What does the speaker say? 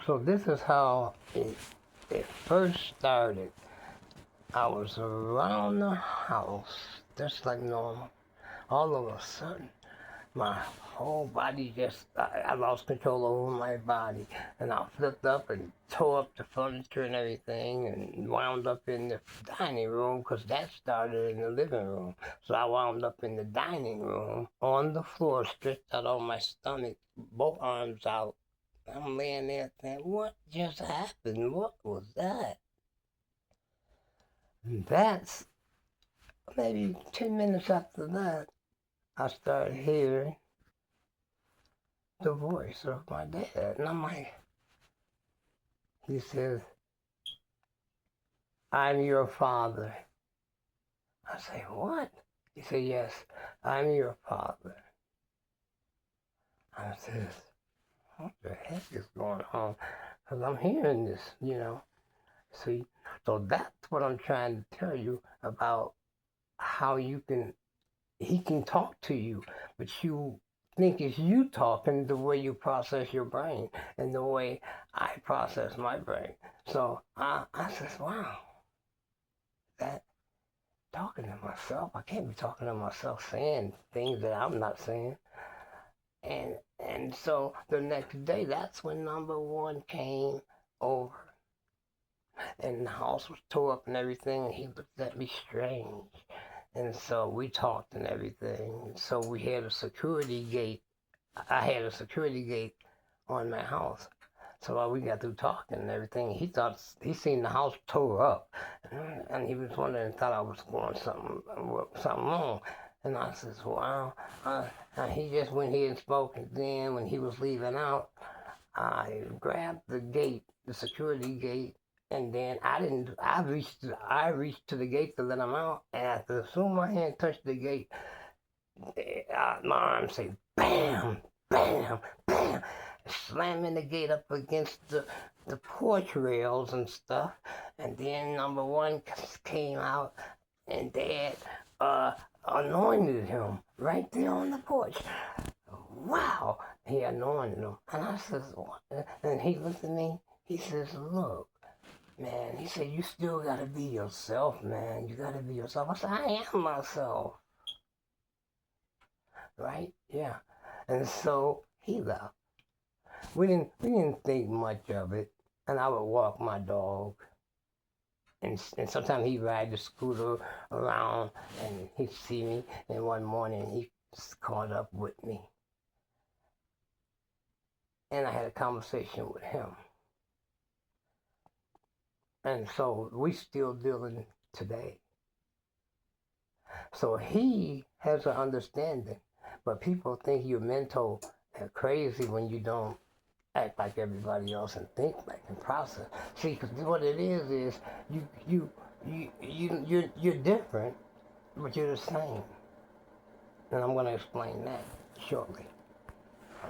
So this is how it first started. I was around the house, just like normal. All of a sudden, my whole body I lost control over my body. And I flipped up and tore up the furniture and everything and wound up in the dining room because that started in the living room. So I wound up in the dining room on the floor, stretched out on my stomach, both arms out. I'm laying there thinking, what just happened? What was that? And that's maybe 10 minutes after that, I started hearing the voice of my dad. And I'm like, he says, I'm your father. I say, what? He said, yes, I'm your father. I says, what the heck is going on? Because I'm hearing this, you know. See, so that's what I'm trying to tell you about how he can talk to you, but you think it's you talking the way you process your brain and the way I process my brain. So I says, wow, that talking to myself, I can't be talking to myself saying things that I'm not saying. And so the next day, that's when number one came over. And the house was tore up and everything, and he looked at me strange. And so we talked and everything. So we had a security gate. I had a security gate on my house. So while we got through talking and everything, he seen the house tore up, and he was wondering, thought I was going something wrong. And I says, wow. And he just went here and spoke. And then when he was leaving out, I grabbed the gate, the security gate, and then I reached to the gate to let him out, and as soon as my hand touched the gate, my arm say bam, bam, bam, slamming the gate up against the porch rails and stuff. And then number one came out, and Dad anointed him right there on the porch. Wow, he anointed him. And I says, what? And he looked at me, he says, look, man, he said, you still gotta be yourself, man. You gotta be yourself. I said, I am myself. Right? Yeah. And so he left. We didn't think much of it. And I would walk my dog. And sometimes he'd ride the scooter around and he'd see me. And one morning he caught up with me. And I had a conversation with him. And so we still dealing today. So he has an understanding, but people think you're mental and crazy when you don't act like everybody else and think like and process. See, because what it is you're different, but you're the same. And I'm going to explain that shortly.